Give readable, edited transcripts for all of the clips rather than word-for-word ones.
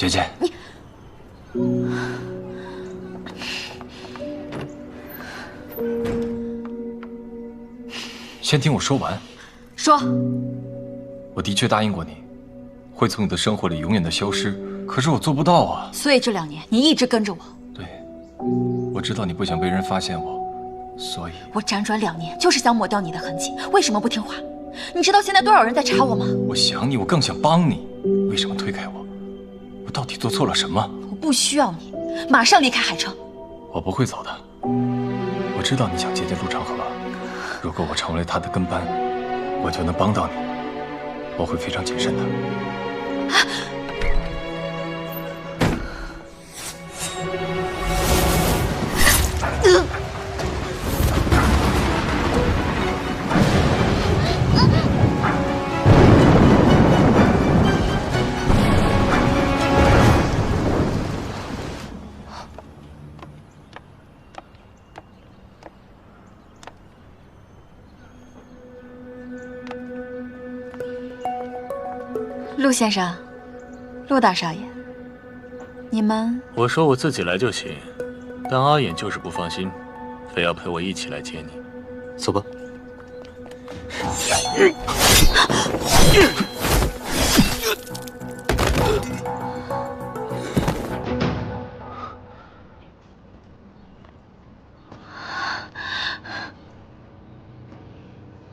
姐姐，你先听我说完。说，我的确答应过你，会从你的生活里永远的消失，可是我做不到啊。所以这2年你一直跟着我。对，我知道你不想被人发现我，所以我辗转2年就是想抹掉你的痕迹，为什么不听话？你知道现在多少人在查我吗？我想你，我更想帮你，为什么推开我？我到底做错了什么？我不需要你，马上离开海城。我不会走的。我知道你想接近陆长河，如果我成为他的跟班，我就能帮到你。我会非常谨慎的。陆先生，陆大少爷，你们……我说我自己来就行，但阿衍就是不放心，非要陪我一起来接你。走吧。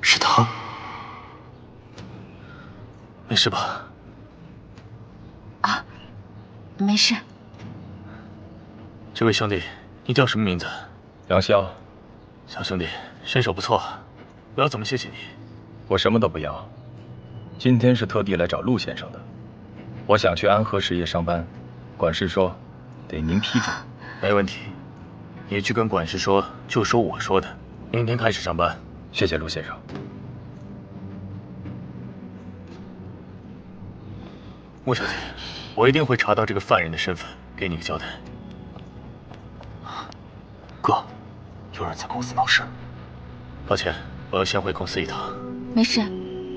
是他，没事吧？啊，没事。这位兄弟，你叫什么名字？杨潇，小兄弟，身手不错，我要怎么谢谢你？我什么都不要。今天是特地来找陆先生的。我想去安和实业上班，管事说得您批准。没问题，你去跟管事说，就说我说的，明天开始上班。谢谢陆先生。穆小姐，我一定会查到这个犯人的身份，给你个交代。哥，有人在公司闹事。抱歉，我要先回公司一趟。没事，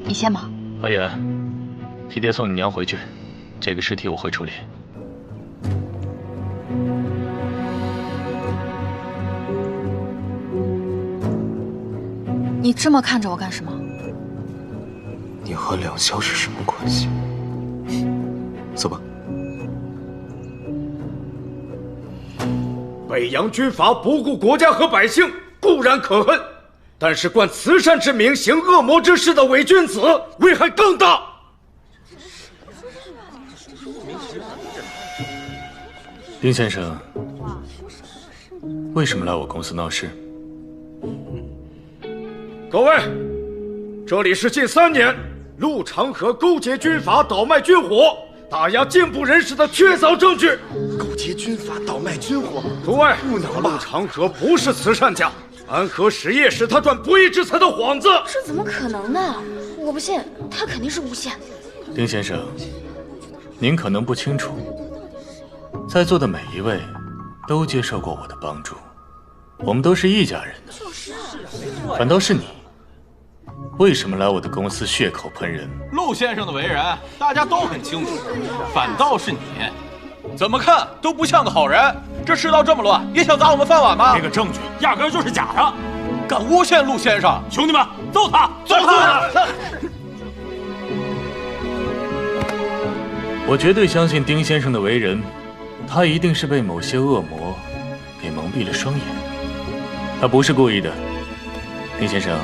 你先忙。阿衍，替爹送你娘回去，这个尸体我会处理。你这么看着我干什么？你和梁潇是什么关系？走吧。北洋军阀不顾国家和百姓，固然可恨，但是冠慈善之名行恶魔之事的伪君子，危害更大。丁先生，为什么来我公司闹事？各位，这里是近3年陆长河勾结军阀倒卖军火，打压进步人士的确凿证据。勾结军阀倒卖军火，诸位，不能吧？陆长河不是慈善家，安和实业是他赚不义之财的幌子。这怎么可能呢？我不信，他肯定是诬陷。丁先生，您可能不清楚，在座的每一位都接受过我的帮助，我们都是一家人的。反倒是你，为什么来我的公司血口喷人？陆先生的为人，大家都很清楚，反倒是你，怎么看都不像个好人。这世道这么乱，也想砸我们饭碗吗？这个证据压根就是假的，敢诬陷陆先生，兄弟们，揍他！揍他！我绝对相信丁先生的为人，他一定是被某些恶魔给蒙蔽了双眼，他不是故意的。丁先生，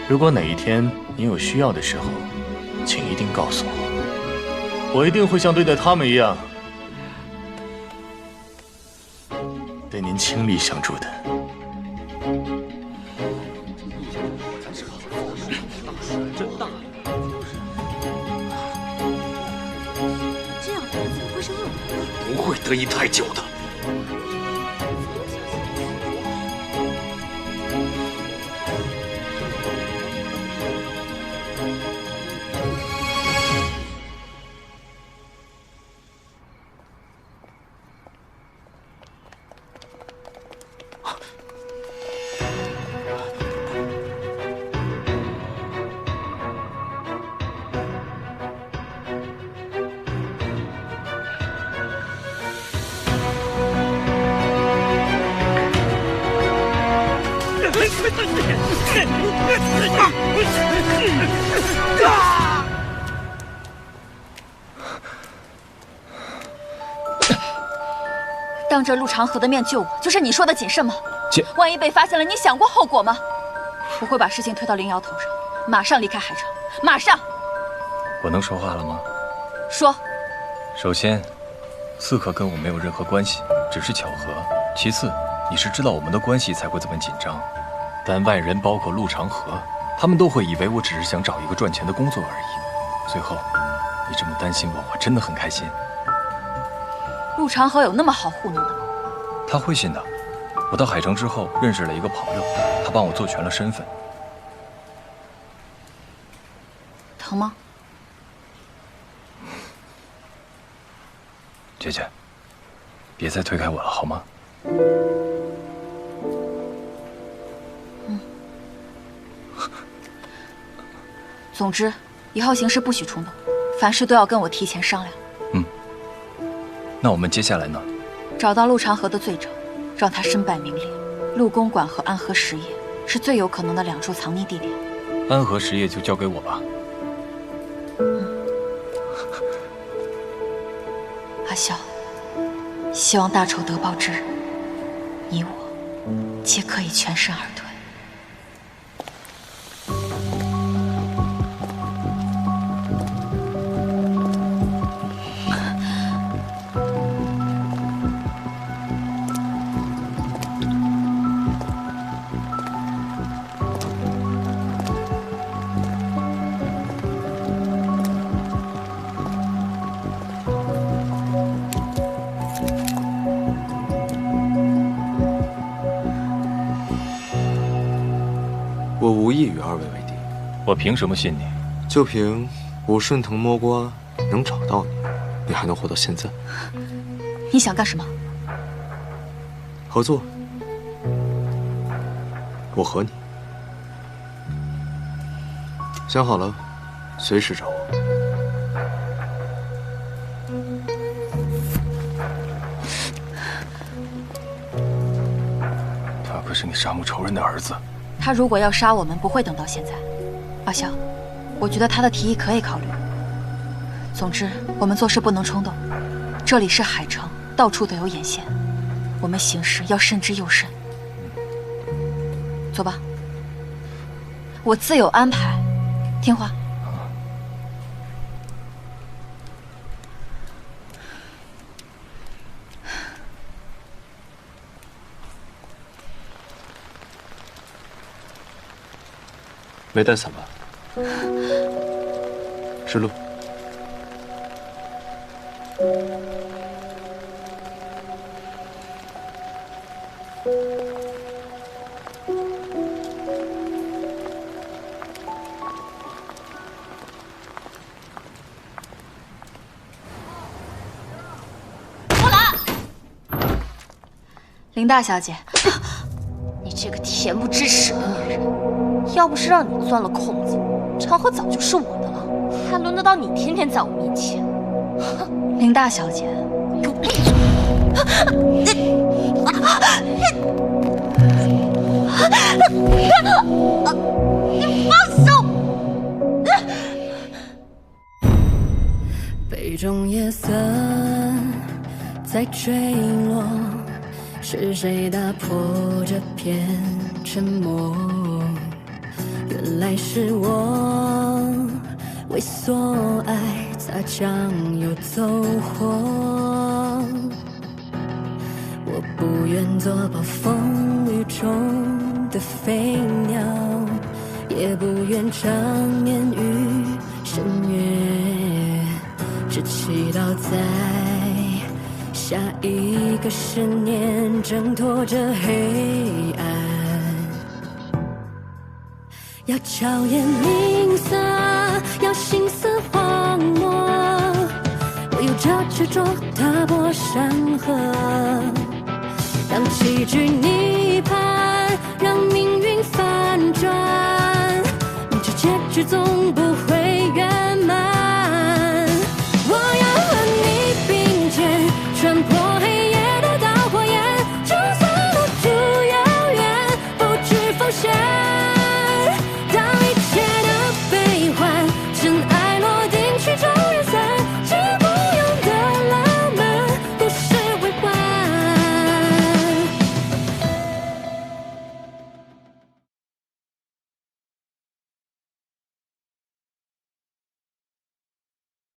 如果哪一天你有需要的时候，请一定告诉我，我一定会像对待他们一样，对您倾力相助的。真大。这样的人怎么会是恶魔？不会得意太久的。当着陆长河的面救我，就是你说的谨慎吗？万一被发现了，你想过后果吗？我会把事情推到凌瑶头上，马上离开海城，马上。我能说话了吗？说。首先，刺客跟我没有任何关系，只是巧合。其次，你是知道我们的关系才会这么紧张，但外人包括陆长河，他们都会以为我只是想找一个赚钱的工作而已。最后，你这么担心我，我真的很开心。陆长河有那么好糊弄的吗？他会信的。我到海城之后认识了一个朋友，他帮我做全了身份。疼吗？姐姐，别再推开我了，好吗？总之，以后行事不许冲动，凡事都要跟我提前商量。那我们接下来呢？找到陆长河的罪证，让他身败名裂。陆公馆和安和实业是最有可能的2处藏匿地点。安和实业就交给我吧。阿萧，希望大仇得报之日，你我皆可以全身而退。我无意与二位为敌。我凭什么信你？就凭我顺藤摸瓜能找到你，你还能活到现在？你想干什么？合作。我和你。想好了，随时找我。他可是你杀母仇人的儿子。他如果要杀我们，不会等到现在。阿萧，我觉得他的提议可以考虑。总之，我们做事不能冲动。这里是海城，到处都有眼线，我们行事要慎之又慎。走吧，我自有安排，听话。没带伞吧？指路。林大小姐，你这个恬不知耻的女人！要不是让你钻了空子，长河早就是我的了，还轮得到你天天在我面前？林大小姐，给我闭嘴！你放手！杯中夜色在坠落，是谁打破这片沉默？原来是我为所爱擦酱油走火，我不愿做暴风雨中的飞鸟，也不愿长眠于深渊，只祈祷在下一个10年挣脱这黑暗。要巧言令色，要心思荒漠，我有着执着踏破山河，让棋局逆盘，让命运反转，明知结局总不会